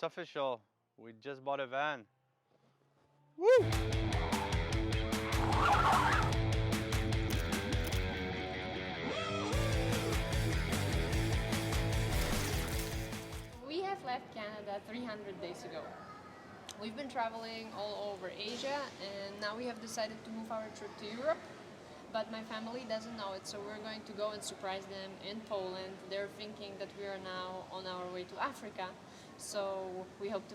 It's official. We just bought a van. Woo! We have left Canada 300 days ago. We've been traveling all over Asia, and now we have decided to move our trip to Europe. But my family doesn't know it, so we're going to go and surprise them in Poland. They're thinking that we are now on our way to Africa, so we hope to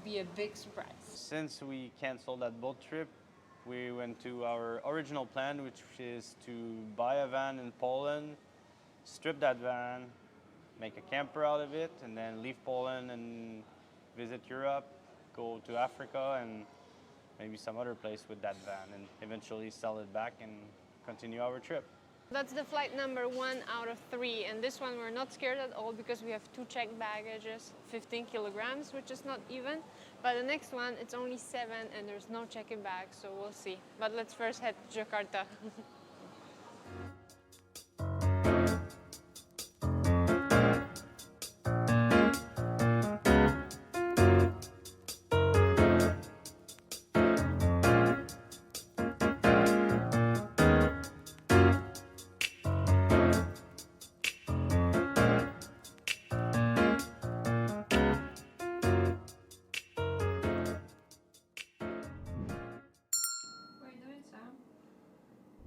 be a big surprise. Since we canceled that boat trip, we went to our original plan, which is to buy a van in Poland, strip that van, make a camper out of it, and then leave Poland and visit Europe, go to Africa and maybe some other place with that van, and eventually sell it back and continue our trip. That's the flight number 1 out of 3, and this one we're not scared at all because we have 2 checked baggages, 15 kilograms, which is not even. But the next one, it's only 7 and there's no check-in bag, so we'll see. But let's first head to Jakarta.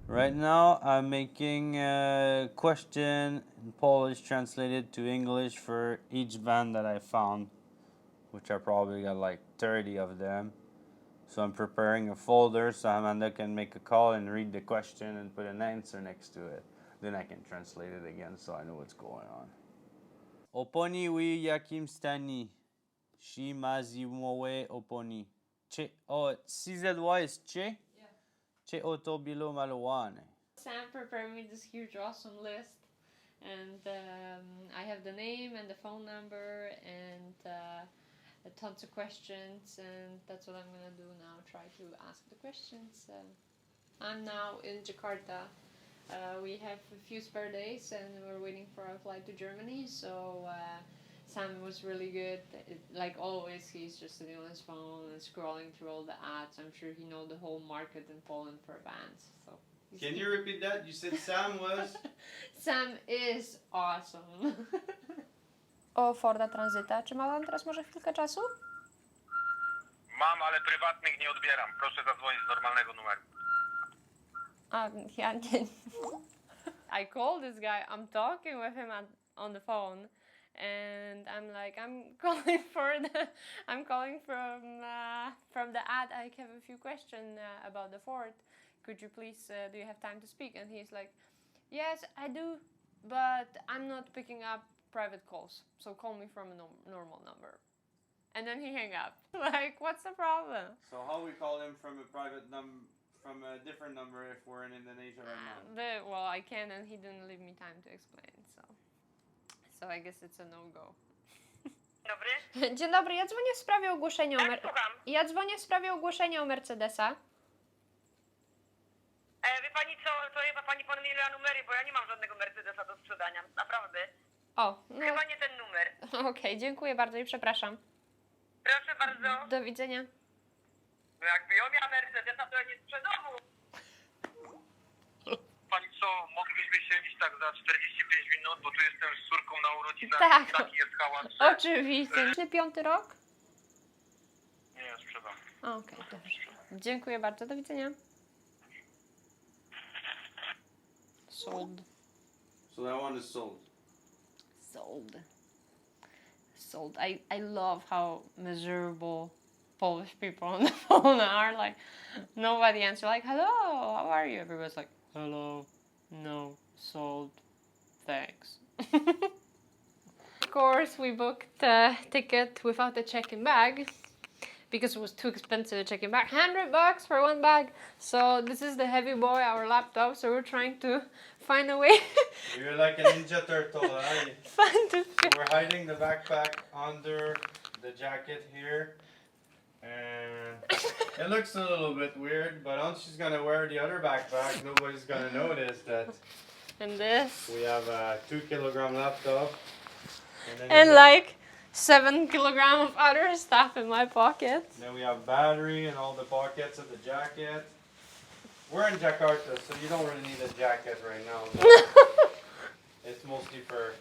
Right now, I'm making a question in Polish translated to English for each van that I found, which I probably got like 30 of them. So I'm preparing a folder so Amanda can make a call and read the question and put an answer next to it. Then I can translate it again so I know what's going on. Oponi wi jakim stani? Shi ma zimowe oponi. Che, oh, CZY is che? Che oto bilo malowane. Sam prepared me this huge awesome list, and I have the name and the phone number and tons of questions, and that's what I'm gonna do now, try to ask the questions. I'm now in Jakarta. We have a few spare days and we're waiting for our flight to Germany, so Sam was really good. Like always, he's just sitting on his phone and scrolling through all the ads. I'm sure he knows the whole market in Poland for vans. So. Can you repeat that? You said Sam was? Sam is awesome. O Forda Tranzyta, czy ma pan teraz może chwilkę czasu? Mam, ale prywatnych nie odbieram. Proszę zadzwonić z normalnego numeru. Yeah. I called this guy. I'm talking with him on the phone. And I'm like, I'm calling from the ad. I have a few questions about the Ford. Could you please, do you have time to speak? And he's like, yes, I do, but I'm not picking up private calls. So call me from a normal number. And then he hung up. Like, what's the problem? So how we call him from a private from a different number if we're in Indonesia right now? Well, I can, and he didn't leave me time to explain, so I guess it's a no-go. Dobry? Dzień dobry, ja dzwonię w sprawie ogłoszenia Słucham. Ja dzwonię w sprawie ogłoszenia o Mercedesa. Wie pani co, to chyba pani pomyliła numery, bo ja nie mam żadnego Mercedesa do sprzedania. Naprawdę. O, no Chyba nie ten numer. okej, dziękuję bardzo i przepraszam. Proszę bardzo. Do widzenia. No jakby ja miała Mercedesa, to ja nie sprzedawał. Pani co, moglibyśmy siedzieć tak za 45 minut, bo tu jestem z córką na urodzinach. Tak. Taki jest hałas. Oczywiście. 5 rok? Nie, sprzedam. Okej, dobrze. Dziękuję bardzo, do widzenia. Sold. So that one is sold. Sold. I love how miserable Polish people on the phone are. Like, nobody answers. Like, hello, how are you? Everybody's like, hello, no, sold, thanks. Of course, we booked a ticket without a check-in bag because it was too expensive to check in bag. $100 for one bag. So this is the heavy boy, our laptop. So we're trying to find a way. You're like a ninja turtle, huh? We're hiding the backpack under the jacket here. And it looks a little bit weird, but once she's gonna wear the other backpack, nobody's gonna notice that. And this. We have a 2 kilogram laptop. And like 7 kilograms of other stuff in my pocket. Then we have battery and all the pockets of the jacket. We're in Jakarta, so you don't really need a jacket right now. It's mostly for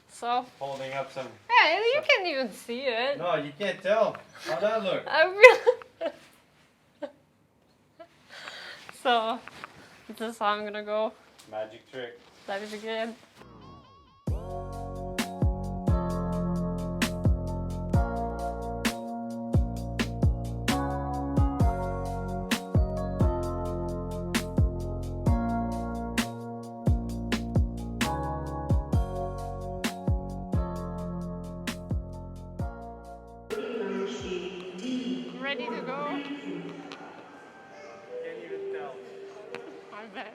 So, holding up some. yeah, you can't even see it. No, you can't tell. How'd that look? I really. So, this is how I'm gonna go. Magic trick. That is good. Ready to go? Can't even tell. I bet.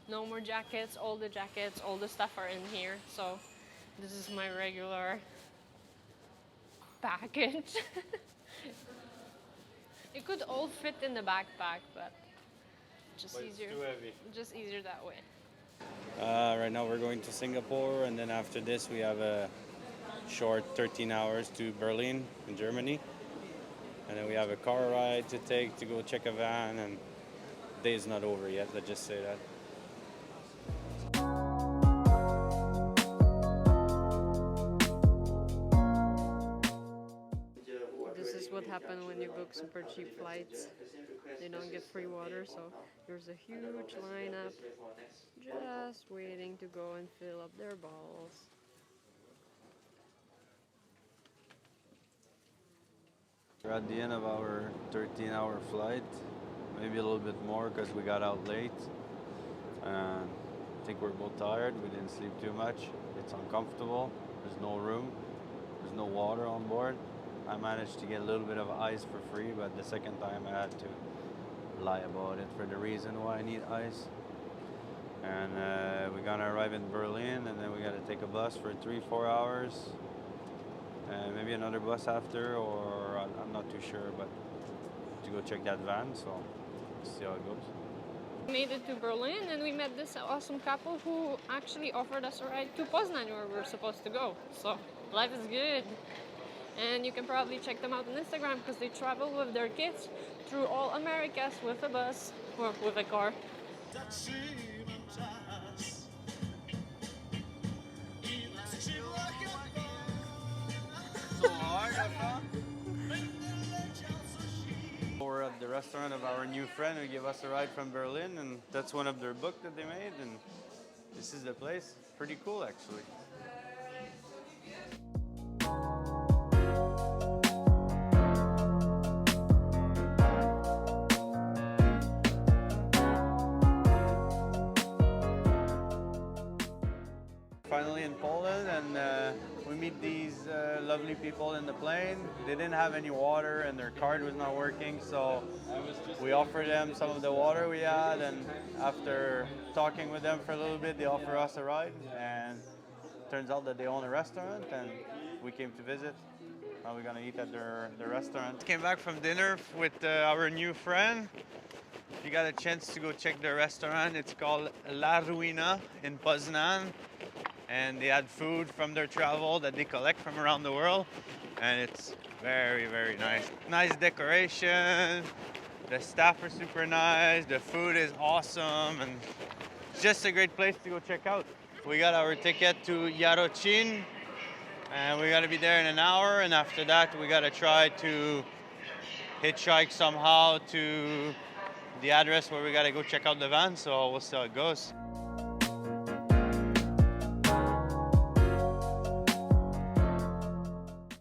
No more jackets, all the stuff are in here. So this is my regular package. It could all fit in the backpack, but But it's too heavy. just easier that way. Right now we're going to Singapore, and then after this we have a short 13 hours to Berlin in Germany. And then we have a car ride to take to go check a van, and the day is not over yet, let's just say that. This is what happens when you book super cheap flights. They don't get free water, so there's a huge lineup just waiting to go and fill up their bottles. We're at the end of our 13-hour flight, maybe a little bit more because we got out late. And I think we're both tired. We didn't sleep too much. It's uncomfortable. There's no room. There's no water on board. I managed to get a little bit of ice for free, but the second time I had to lie about it for the reason why I need ice. And we're gonna arrive in Berlin, and then we gotta take a bus for 3-4 hours. Maybe another bus after, or I'm not too sure, but to go check that van, so see how it goes. We made it to Berlin and we met this awesome couple who actually offered us a ride to Poznan where we're supposed to go. So life is good. And you can probably check them out on Instagram because they travel with their kids through all Americas with a bus or with a car. We're at the restaurant of our new friend who gave us a ride from Berlin, and that's one of their books that they made, and this is the place. Pretty cool, actually. Finally in Poland, and we meet these lovely people in the plane. They didn't have any water and their card was not working, so we offered them some of the water we had, and after talking with them for a little bit, they offer us a ride, and turns out that they own a restaurant, and we came to visit. Now we're gonna eat at their restaurant. Came back from dinner with our new friend. If you got a chance to go check their restaurant, it's called La Ruina in Poznan. And they had food from their travel that they collect from around the world, and it's very, very nice. Nice decoration, the staff are super nice, the food is awesome, and it's just a great place to go check out. We got our ticket to Yarochin, and we gotta be there in an hour, and after that we gotta try to hitchhike somehow to the address where we gotta go check out the van, so we'll see how it goes.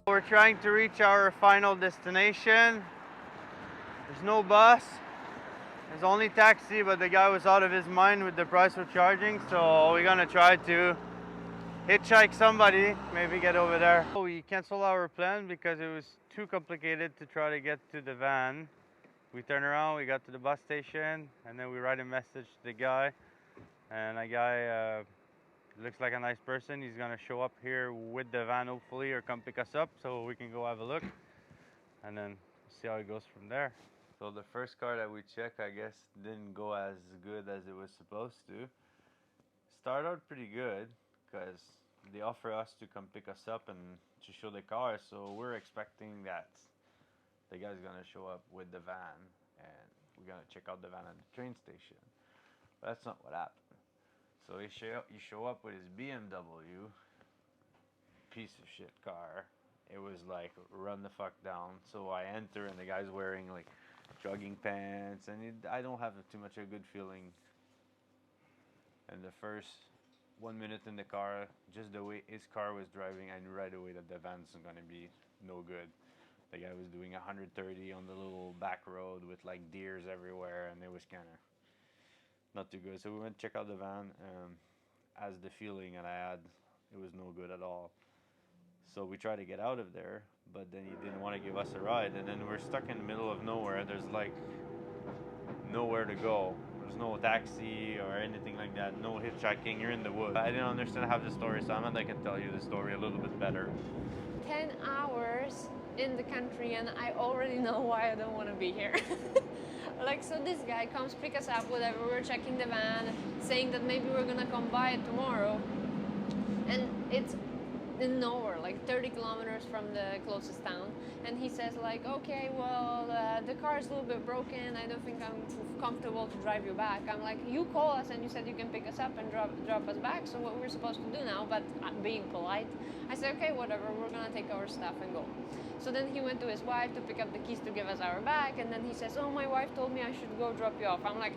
We're trying to reach our final destination. There's no bus. There's only taxi, but the guy was out of his mind with the price we're charging, so we're gonna try to hitchhike somebody, maybe get over there. We canceled our plan because it was too complicated to try to get to the van. We turned around, we got to the bus station, and then we write a message to the guy, and that guy looks like a nice person. He's gonna show up here with the van hopefully, or come pick us up so we can go have a look, and then see how it goes from there. So the first car that we checked, I guess, didn't go as good as it was supposed to. Started out pretty good because they offer us to come pick us up and to show the car. So we're expecting that the guy's gonna show up with the van and we're gonna check out the van at the train station. But that's not what happened. So he show up with his BMW, piece of shit car. It was like run the fuck down. So I enter and the guy's wearing like jogging pants, and I don't have too much of a good feeling. And the first 1 minute in the car, just the way his car was driving, I knew right away that the van's gonna be no good. The guy was doing 130 on the little back road with like deers everywhere, and it was kind of not too good. So we went to check out the van. As the feeling that I had, it was no good at all. So we tried to get out of there, but then he didn't want to give us a ride, and then we're stuck in the middle of nowhere. There's like nowhere to go. There's no taxi or anything like that, no hitchhiking. You're in the woods. I didn't understand half the story, so I can tell you the story a little bit better. 10 hours in the country and I already know why I don't want to be here. Like, so this guy comes pick us up, whatever, we're checking the van, saying that maybe we're gonna come by it tomorrow, and it's in nowhere, like 30 kilometers from the closest town, and he says like, okay, well, the car is a little bit broken, I don't think I'm comfortable to drive you back. I'm like, you call us and you said you can pick us up and drop us back, so what we're supposed to do now? But I'm being polite, I said, okay, whatever, we're gonna take our stuff and go. So then he went to his wife to pick up the keys to give us our bag, and then he says, oh, my wife told me I should go drop you off. I'm like,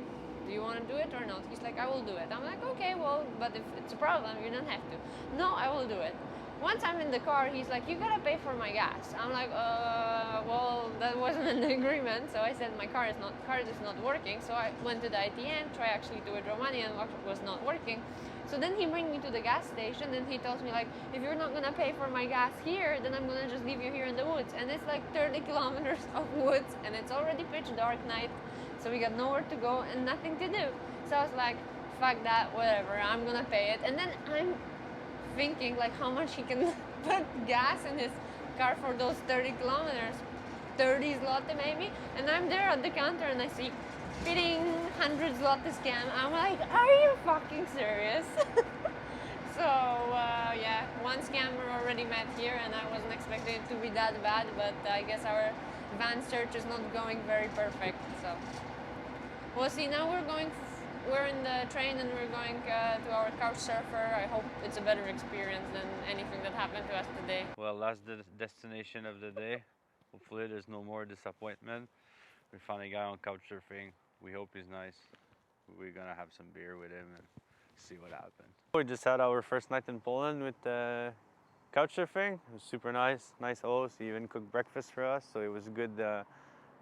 do you want to do it or not? He's like, I will do it. I'm like, okay, well, but if it's a problem, you don't have to. No, I will do it. Once I'm in the car, he's like, you gotta pay for my gas. I'm like, well, that wasn't an agreement. So I said, my card is not working. So I went to the ATM, try actually to withdraw money, and it was not working. So then he brings me to the gas station, and he tells me like, if you're not gonna pay for my gas here, then I'm gonna just leave you here in the woods. And it's like 30 kilometers of woods, and it's already pitch dark night. So we got nowhere to go and nothing to do. So I was like, fuck that, whatever, I'm gonna pay it. And then I'm thinking like how much he can put gas in his car for those 30 kilometers, 30 zloty maybe. And I'm there at the counter and I see fitting 100 zloty scam. I'm like, are you fucking serious? So yeah, one scammer already met here, and I wasn't expecting it to be that bad, but I guess our van search is not going very perfect. So we'll see. Now we're in the train and we're going to our couch surfer. I hope it's a better experience than anything that happened to us today. Well, that's the destination of the day. Hopefully there's no more disappointment. We found a guy on couch surfing. We hope he's nice. We're gonna have some beer with him and see what happens. We just had our first night in Poland with couch surfing. It was super nice host. He even cooked breakfast for us, so it was a good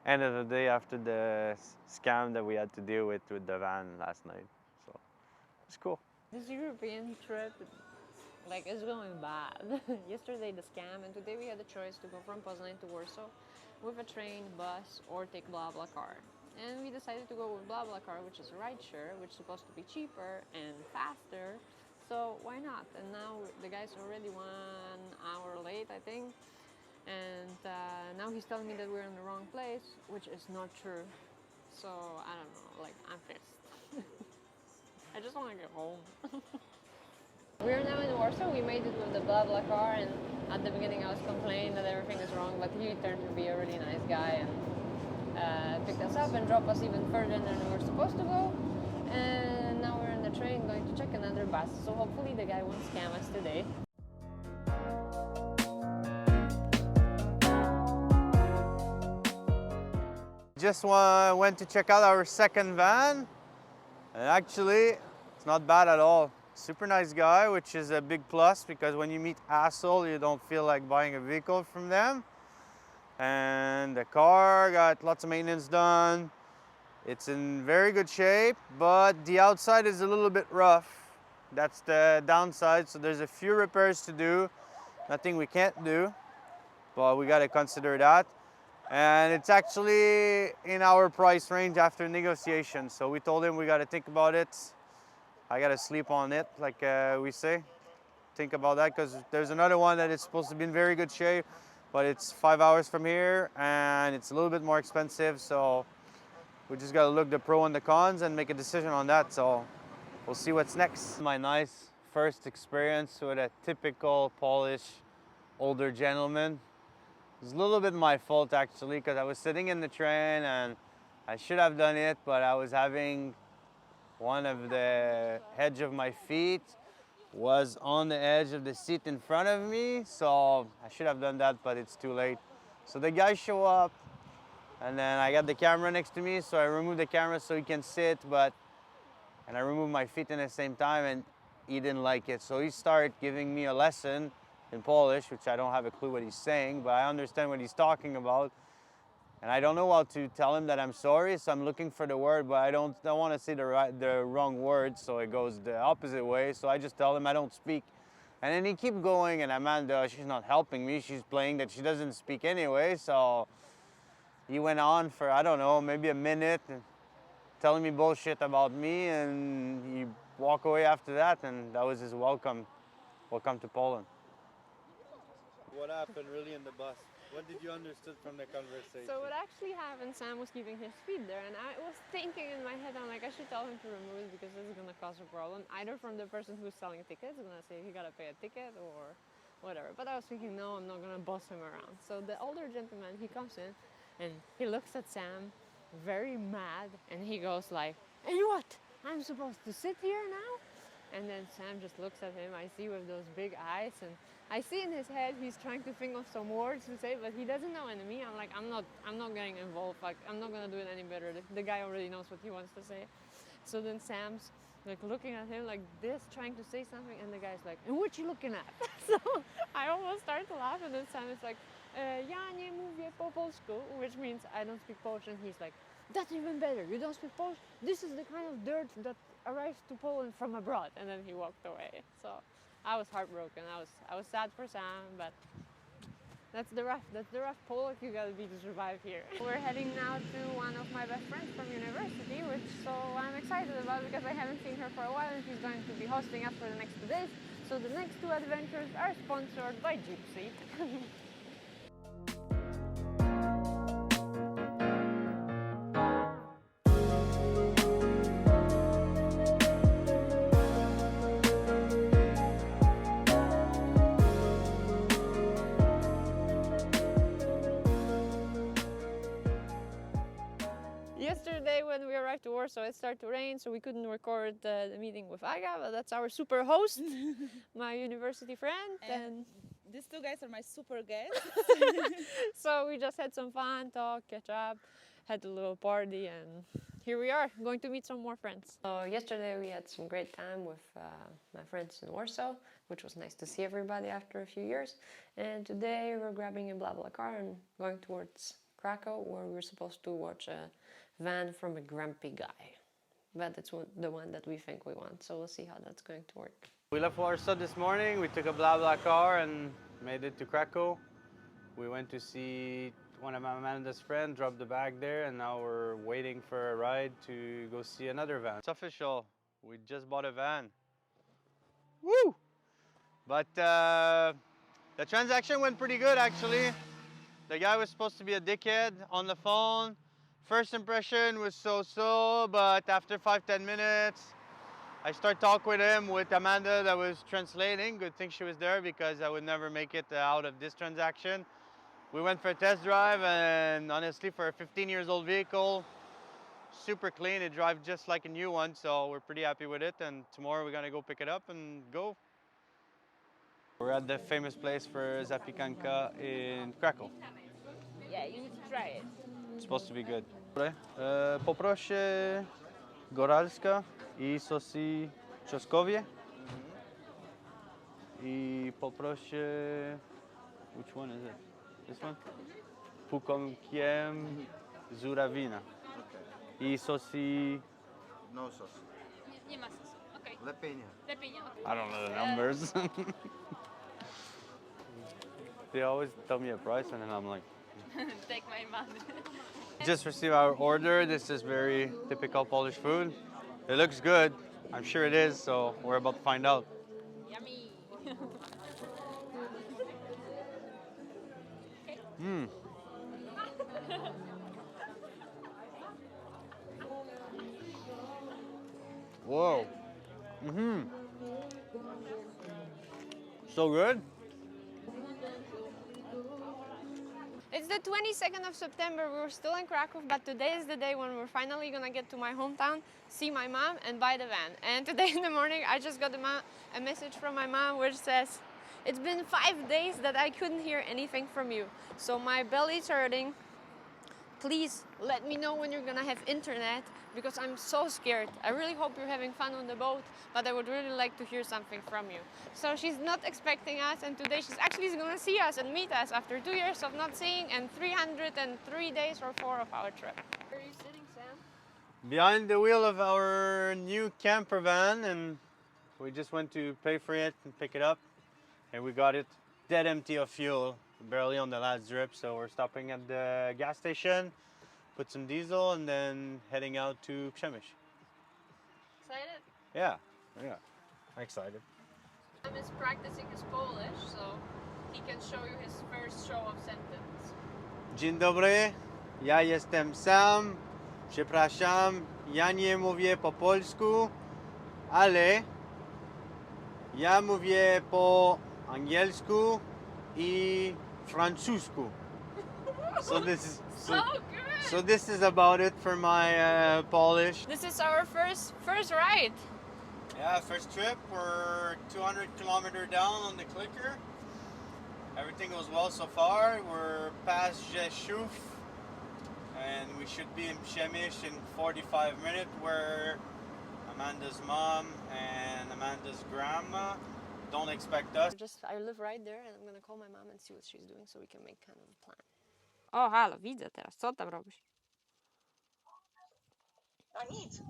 end of the day after the scam that we had to deal with the van last night. So it's cool. This European trip, like, is going bad. Yesterday the scam, and today we had the choice to go from Poznań to Warsaw with a train, bus, or take BlaBlaCar. And we decided to go with BlaBlaCar, which is a rideshare, which is supposed to be cheaper and faster. So why not? And now the guy's already 1 hour late, I think. And now he's telling me that we're in the wrong place, which is not true. So I don't know, like, I'm pissed. I just want to get home. We're now in Warsaw. We made it with the BlaBlaCar, and at the beginning I was complaining that everything is wrong, but he turned to be a really nice guy and picked us up and dropped us even further than we were supposed to go. And now we're in the train going to check another bus, so hopefully the guy won't scam us today. Just went to check out our second van, and actually it's not bad at all. Super nice guy, which is a big plus, because when you meet asshole, you don't feel like buying a vehicle from them. And the car got lots of maintenance done. It's in very good shape, but the outside is a little bit rough. That's the downside, so there's a few repairs to do. Nothing we can't do, but we gotta consider that. And it's actually in our price range after negotiation. So we told him we gotta think about it. I gotta sleep on it, like we say. Think about that, because there's another one that is supposed to be in very good shape, but it's 5 hours from here and it's a little bit more expensive. So we just gotta look the pro and the cons and make a decision on that. So we'll see what's next. My nice first experience with a typical Polish older gentleman. It was a little bit my fault actually, because I was sitting in the train and I should have done it, but I was having one of the edge of my feet was on the edge of the seat in front of me, so I should have done that, but it's too late. So the guys show up, and then I got the camera next to me, so I remove the camera so he can sit, and I removed my feet in the same time, and he didn't like it. So he started giving me a lesson in Polish, which I don't have a clue what he's saying, but I understand what he's talking about. And I don't know how to tell him that I'm sorry, so I'm looking for the word, but I don't want to say the wrong word, so it goes the opposite way. So I just tell him I don't speak. And then he keep going, and Amanda, she's not helping me. She's playing that she doesn't speak anyway, so he went on for, I don't know, maybe a minute, telling me bullshit about me, and he walked away after that, and that was his welcome to Poland. What happened really in the bus? What did you understood from the conversation? So what actually happened, Sam was keeping his feet there, and I was thinking in my head, I'm like, I should tell him to remove it because this is going to cause a problem, either from the person who's selling tickets, going to say he got to pay a ticket or whatever. But I was thinking, no, I'm not going to boss him around. So the older gentleman, he comes in and he looks at Sam very mad, and he goes like, and what? I'm supposed to sit here now? And then Sam just looks at him, I see with those big eyes, and I see in his head he's trying to think of some words to say, but he doesn't know any me. I'm like, I'm not getting involved. Like, I'm not gonna do it any better. The guy already knows what he wants to say. So then Sam's like looking at him like this, trying to say something, and the guy's like, and what you looking at? So I almost started to laugh, and then Sam is like, ja nie mówię po polsku, which means I don't speak Polish, and he's like, that's even better. You don't speak Polish? This is the kind of dirt that arrives to Poland from abroad. And then he walked away. So I was heartbroken. I was sad for Sam, but that's the rough Polish you gotta be to survive here. We're heading now to one of my best friends from university, which so I'm excited about because I haven't seen her for a while, and she's going to be hosting us for the next 2 days. So the next 2 adventures are sponsored by Gypsy. Yesterday when we arrived to Warsaw, it started to rain, so we couldn't record the meeting with Aga, but that's our super host, my university friend. And these two guys are my super guests. so we just had some fun, talk, catch up, had a little party, and here we are, going to meet some more friends. So yesterday we had some great time with my friends in Warsaw, which was nice to see everybody after a few years. And today we're grabbing a BlaBlaCar and going towards Krakow, where we're supposed to watch a van from a grumpy guy. But it's the one that we think we want, so we'll see how that's going to work. We left Warsaw this morning. We took a BlaBlaCar and made it to Krakow. We went to see one of Amanda's friends, dropped the bag there, and now we're waiting for a ride to go see another van. It's official. We just bought a van. Woo! But the transaction went pretty good, actually. The guy was supposed to be a dickhead on the phone. First impression was so-so, but after 5-10 minutes, I started talking with him, with Amanda that was translating. Good thing she was there because I would never make it out of this transaction. We went for a test drive, and honestly, for a 15-year-old vehicle, super clean. It drives just like a new one, so we're pretty happy with it. And tomorrow we're gonna go pick it up and go. We're at the famous place for zapiekanka in Krakow. Yeah, you need to try it. It's supposed to be good. Poproszę góralska I sosi czosnkowie. I poproszę, which one is it? This one? Pukonkiem żurawina. I sosi... No sauce. Nie ma sosu. Okej. Lepiej nie. Lepiej nie. I don't know the numbers. They always tell me a price and then I'm like... Take my money. Just received our order. This is very typical Polish food. It looks good. I'm sure it is, so we're about to find out. Yummy. Mmm. Whoa. Mm-hmm. So good. It's the 22nd of September. We're still in Krakow, but today is the day when we're finally gonna get to my hometown, see my mom, and buy the van. And today in the morning, I just got a message from my mom which says, "It's been 5 days that I couldn't hear anything from you. So my belly's hurting. Please let me know when you're gonna have internet because I'm so scared. I really hope you're having fun on the boat, but I would really like to hear something from you." So she's not expecting us, and today she's actually gonna see us and meet us after 2 years of not seeing and 303 days or 4 of our trip. Where are you sitting, Sam? Behind the wheel of our new camper van, and we just went to pay for it and pick it up, and we got it dead empty of fuel, barely on the last drip, so we're stopping at the gas station, put some diesel, and then heading out to Przemysl. Excited? Yeah, excited. Sam is practicing his Polish, so he can show you his first show of sentence. Dzień dobry, ja jestem Sam. Przepraszam, ja nie mówię po polsku, ale ja mówię po angielsku I francusku. So this is so this is about it for my Polish. This is our first ride. Yeah, first trip. We're 200 kilometers down on the clicker. Everything goes well so far. We're past Rzeszów, and we should be in Przemysl in 45 minutes, where Amanda's mom and Amanda's grandma don't expect us. I live right there, and I'm gonna call my mom and see what she's doing, so we can make kind of a plan. O, halo, widzę teraz. Co tam robisz? A nic.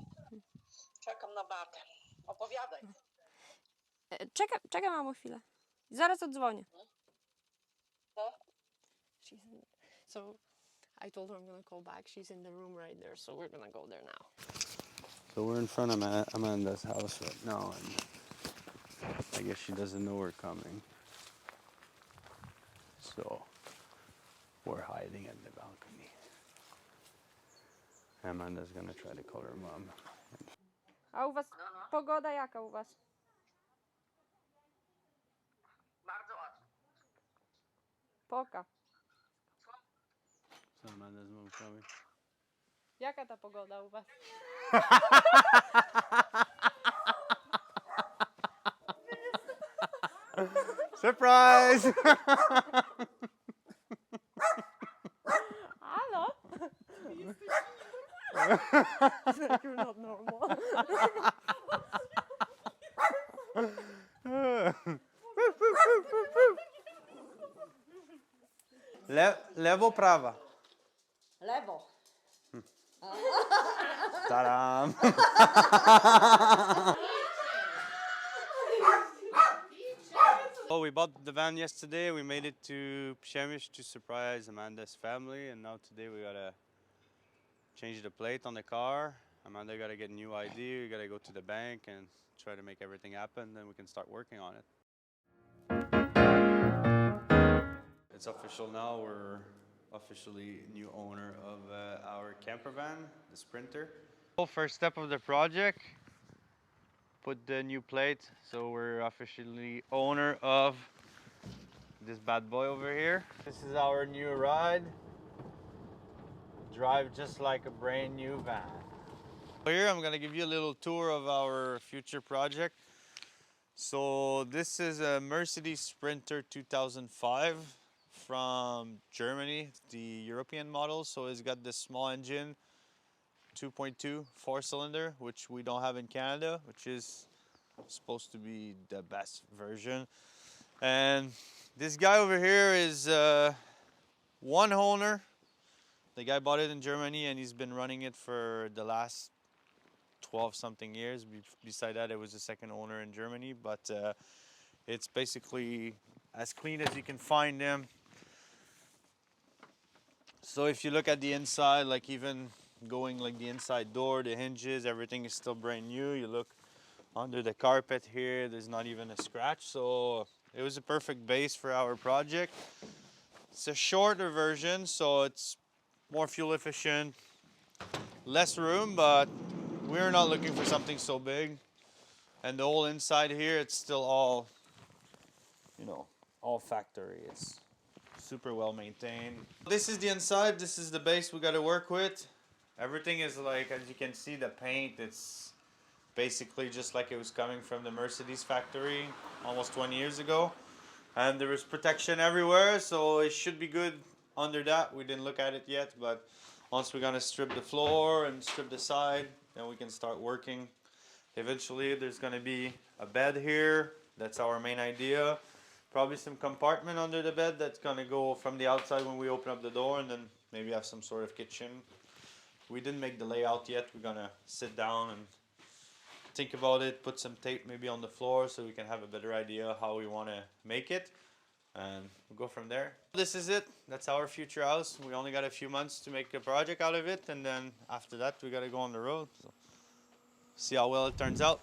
Czekam na Beatę. Opowiadaj. Czekam mamo chwilę. Zaraz odzwonię. So I told her I'm gonna call back. She's in the room right there, so we're gonna go there now. So we're in front of Amanda's house right now, and I guess she doesn't know we're coming. So we're hiding at the balcony. Amanda's gonna try to call her mom. A u was pogoda jaka u was? Bardzo ładnie. Poka. So Amanda's mom coming. Jaka ta pogoda u was? Surprise! Halo? You're not normal. Lewo, prawa. Lewo. Ta-dam! Oh, we bought the van yesterday. We made it to Przemysl to surprise Amanda's family, and now today we gotta change the plate on the car. Amanda gotta get a new ID. We gotta go to the bank and try to make everything happen. Then we can start working on it. It's official now. We're officially new owner of our camper van, the Sprinter. First step of the project. Put the new plate, so we're officially owner of this bad boy over here. This is our new ride. Drive just like a brand new van. Here I'm gonna give you a little tour of our future project. So this is a Mercedes Sprinter 2005 from Germany, the European model. So it's got this small engine, 2.2 4-cylinder, which we don't have in Canada, which is supposed to be the best version. And this guy over here is one owner. The guy bought it in Germany, and he's been running it for the last 12 something years. Beside that, it was the second owner in Germany, but it's basically as clean as you can find them. So if you look at the inside, like even going like the inside door, the hinges, everything is still brand new. You look under the carpet here, there's not even a scratch. So it was a perfect base for our project. It's a shorter version, so it's more fuel efficient, less room, but we're not looking for something so big. And the whole inside here, it's still all you know, all factory. It's super well maintained. This is the inside. This is the base we got to work with. Everything is like, as you can see, the paint, it's basically just like it was coming from the Mercedes factory almost 20 years ago. And there is protection everywhere, so it should be good under that. We didn't look at it yet, but once we're gonna strip the floor and strip the side, then we can start working. Eventually there's gonna be a bed here. That's our main idea. Probably some compartment under the bed that's gonna go from the outside when we open up the door, and then maybe have some sort of kitchen. We didn't make the layout yet. We're gonna sit down and think about it, put some tape maybe on the floor so we can have a better idea how we want to make it, and we'll go from there. This is it. That's our future house. We only got a few months to make a project out of it, and then after that we got to go on the road. So see how well it turns out.